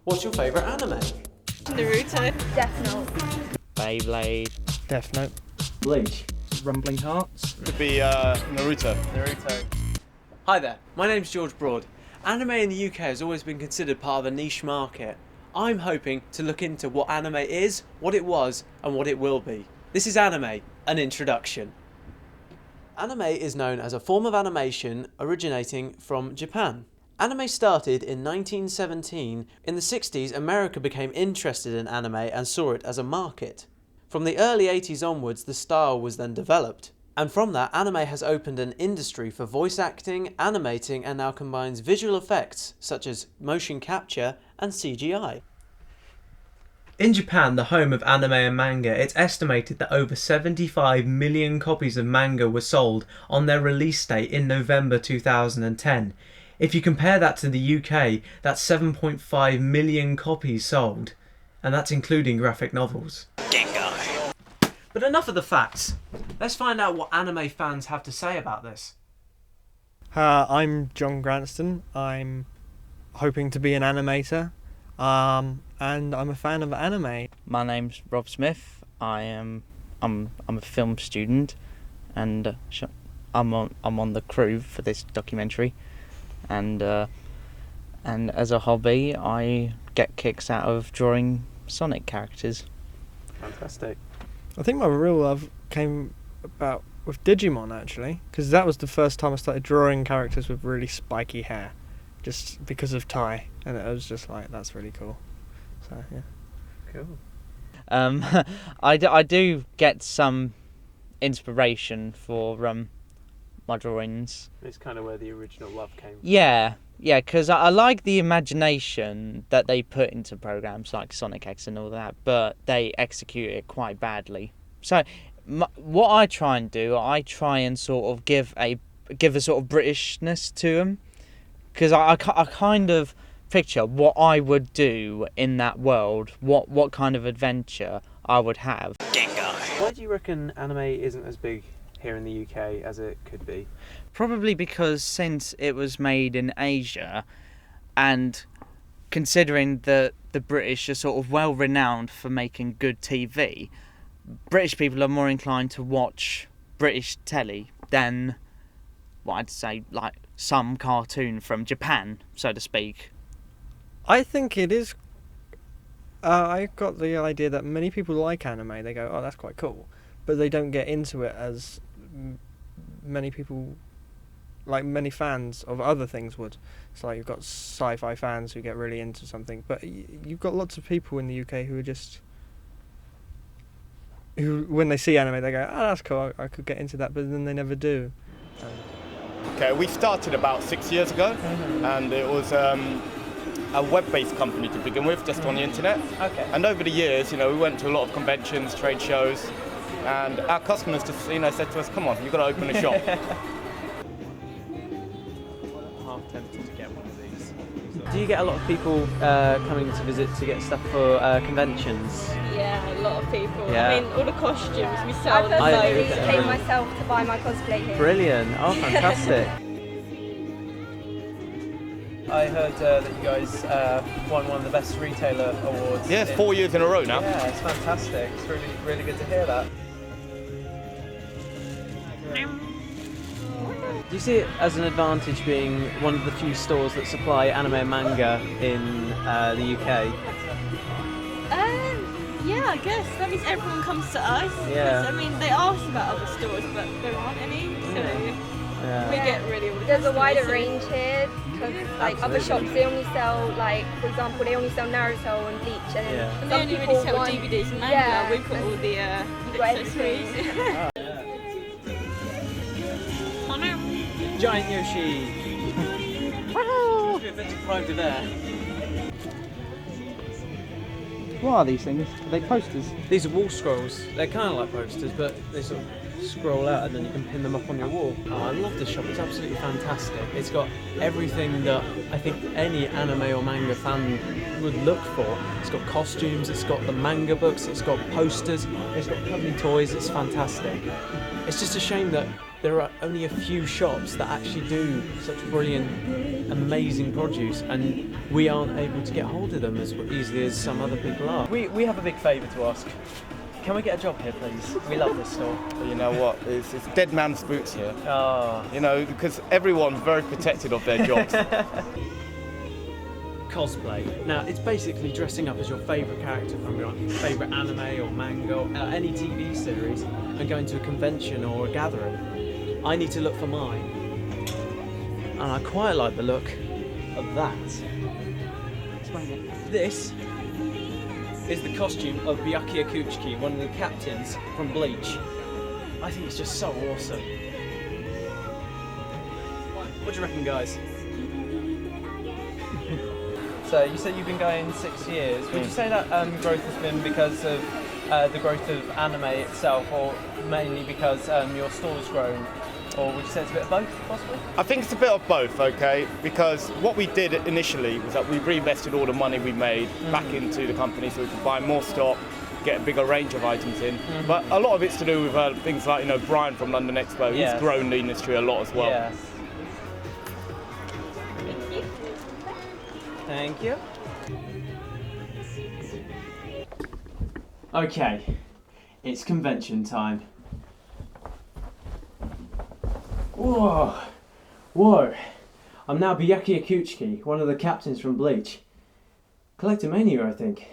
What's your favourite anime? Naruto. Death Note. Beyblade. Death Note. Bleach. Rumbling Hearts. To be Naruto. Hi there, my name's George Broad. Anime in the UK has always been considered part of a niche market. I'm hoping to look into what anime is, what it was, and what it will be. This is Anime, an introduction. Anime is known as a form of animation originating from Japan. Anime started in 1917. In the 60s, America became interested in anime and saw it as a market. From the early 80s onwards, the style was then developed. And from that, anime has opened an industry for voice acting, animating, and now combines visual effects such as motion capture and CGI. In Japan, the home of anime and manga, it's estimated that over 75 million copies of manga were sold on their release date in November 2010. If you compare that to the UK, that's 7.5 million copies sold. And that's including graphic novels. But enough of the facts. Let's find out what anime fans have to say about this. I'm John Granston. I'm hoping to be an animator. And I'm a fan of anime. My name's Rob Smith. I'm a film student, and I'm on the crew for this documentary. And as a hobby, I get kicks out of drawing Sonic characters. Fantastic. I think my real love came about with Digimon, actually, because that was the first time I started drawing characters with really spiky hair, just because of Tai, and it was just like, that's really cool. So yeah. Cool. I do get some inspiration for my drawings. It's kind of where the original love came from. Yeah, because I like the imagination that they put into programs like Sonic X and all that, but they execute it quite badly. So what I try and do, I try and sort of give a sort of Britishness to them, because I kind of picture what I would do in that world, what kind of adventure I would have. Why do you reckon anime isn't as big here in the UK as it could be? Probably because since it was made in Asia, and considering that the British are sort of well renowned for making good TV, British people are more inclined to watch British telly than what I'd say like some cartoon from Japan, so to speak. I think it is. I got the idea that many people like anime. They go, "Oh, that's quite cool," but they don't get into it as many people, like many fans of other things would. It's like you've got sci-fi fans who get really into something, but you've got lots of people in the UK who are just, who when they see anime they go, "Oh, that's cool, I could get into that," but then they never do. Okay, we started about 6 years ago, and it was a web-based company to begin with, just on the internet. Okay. And over the years, we went to a lot of conventions, trade shows, and our customers just, said to us, "Come on, you've got to open a shop." Half tempted to get one of these. Do you get a lot of people coming to visit to get stuff for conventions? Yeah, a lot of people. Yeah. I mean, all the costumes we I sell. personally I- came myself to buy my cosplay here. Brilliant! Oh, fantastic! I heard that you guys won one of the best retailer awards. Yeah, it's 4 years in a row now. Yeah, it's fantastic. It's really, really good to hear that. Do you see it as an advantage being one of the few stores that supply anime and manga in the UK? Yeah, I guess. That means everyone comes to us. Yeah. 'Cause, I mean, they ask about other stores, but there aren't any. So we get really all the There's a wider customers. range here, because like other shops they only sell, like for example, they only sell Naruto and Bleach, and then Yeah. And some they only people really sell want, DVDs and manga. Yeah, We've got all the got accessories. Giant Yoshi! Should be a bit deprived of air. What are these things? Are they posters? These are wall scrolls. They're kind of like posters, but they sort of scroll out and then you can pin them up on your wall. Oh, I love this shop. It's absolutely fantastic. It's got everything that I think any anime or manga fan would look for. It's got costumes, it's got the manga books, it's got posters, it's got cuddly toys. It's fantastic. It's just a shame that there are only a few shops that actually do such brilliant, amazing produce, and we aren't able to get hold of them as easily as some other people are. We have a big favour to ask. Can we get a job here, please? We love this store. But you know what? It's dead man's boots here. Oh. You know, because everyone's very protected of their jobs. Cosplay. Now, it's basically dressing up as your favourite character from your favourite anime or manga or any TV series and going to a convention or a gathering. I need to look for mine. And I quite like the look of that. This is the costume of Byakuya Kuchiki, one of the captains from Bleach. I think it's just so awesome. What do you reckon, guys? So you said you've been going 6 years. Would you say that growth has been because of the growth of anime itself, or mainly because your store's grown? Or would you say it's a bit of both, possibly? I think it's a bit of both, okay? Because what we did initially was that we reinvested all the money we made back into the company so we could buy more stock, get a bigger range of items in. But a lot of it's to do with things like, you know, Brian from London Expo. He's grown the industry a lot as well. Yes. Thank you. Okay, it's convention time. Whoa, whoa! I'm now Byakuya Kuchiki, one of the captains from Bleach. Collectormania, I think.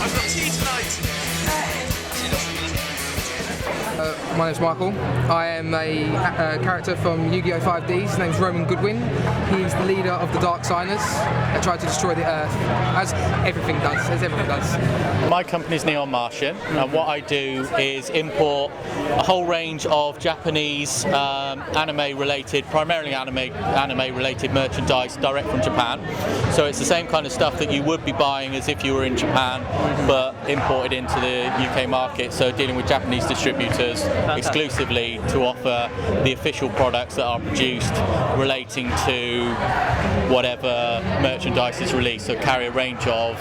I've got tea tonight. My name's Michael. I am a character from Yu-Gi-Oh! 5D. His name's Roman Goodwin. He's the leader of the Dark Signers that tried to destroy the Earth, as everything does, My company's Martian, and what I do is import a whole range of Japanese anime-related, primarily anime-related merchandise direct from Japan. So it's the same kind of stuff that you would be buying as if you were in Japan, but imported into the UK market. So dealing with Japanese distributors exclusively to offer the official products that are produced relating to whatever merchandise is released. So carry a range of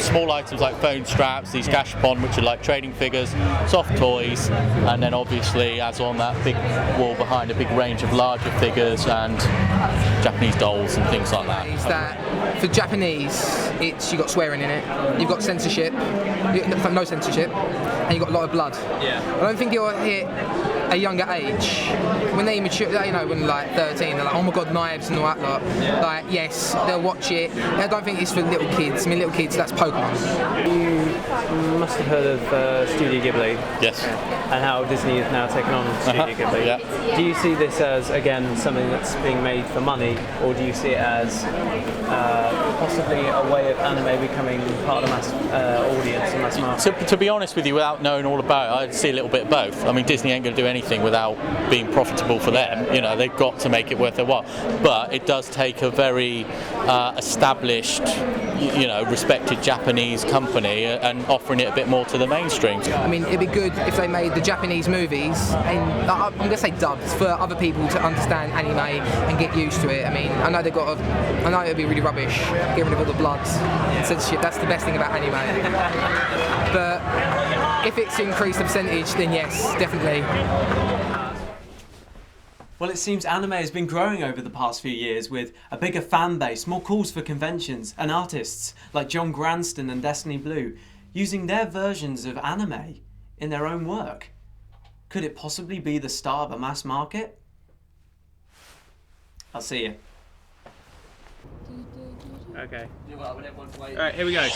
small items like phone straps, these gashapon, which are like trading figures, soft toys, and then obviously, as on that big wall behind, a big range of larger figures and Japanese dolls and things like that. Is that for Japanese, you've got swearing in it, you've got censorship, no censorship, and you've got a lot of blood. Yeah. I don't think you'll hit a younger age when they mature, you know, when like 13, they're like, oh my god, knives and all that lot. Yeah. Like, yes, they'll watch it. I don't think it's for little kids. I mean, little kids, that's Pokemon. You must have heard of Studio Ghibli. Yes. And how Disney is now taken on Studio Ghibli. Yeah. Do you see this as, again, something that's being made for money, or do you see it as possibly a way of anime becoming part of the mass audience and mass market? So, to be honest with you, without knowing all about it, I'd see a little bit of both. I mean, Disney ain't going to do anything without being profitable for them. You know, they've got to make it worth their while. But it does take a very established, you know, respected Japanese company and offering it a bit more to the mainstream. I mean, it'd be good if they made the Japanese movies, and I'm going to say dubbed, for other people to understand anime and get used to it. I mean, I know it'd be really rubbish, get rid of all the blood and censorship. That's the best thing about anime. But if it's increased the percentage, then yes, definitely. Well, it seems anime has been growing over the past few years with a bigger fan base, more calls for conventions, and artists like John Granston and Destiny Blue using their versions of anime in their own work. Could it possibly be the start of a mass market? I'll see you. Okay. Alright, here we go.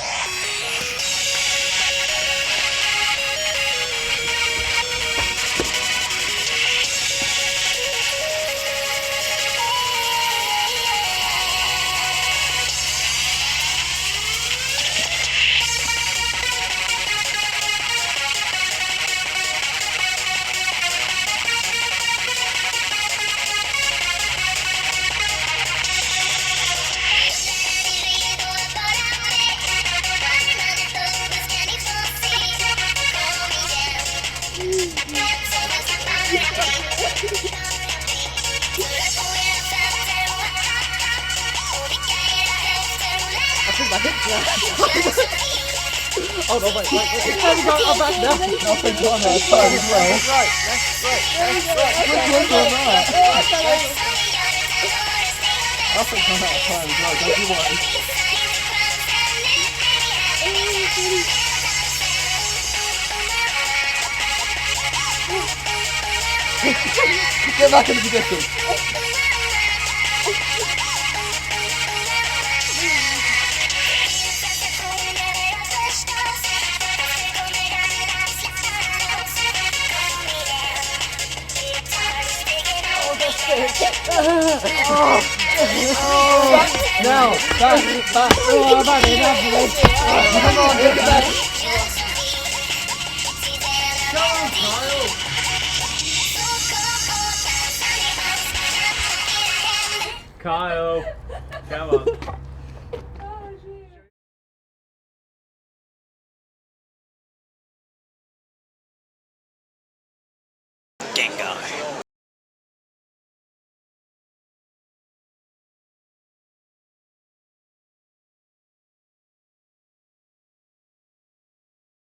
Oh no, wait. I'm back now. Nothing's on there. Time as well. Right. Nothing's on that time as well. Don't you worry. Get back into position. Now, back. Oh, I've had enough of this. Come on, get back. Kyle, come on. Gengar.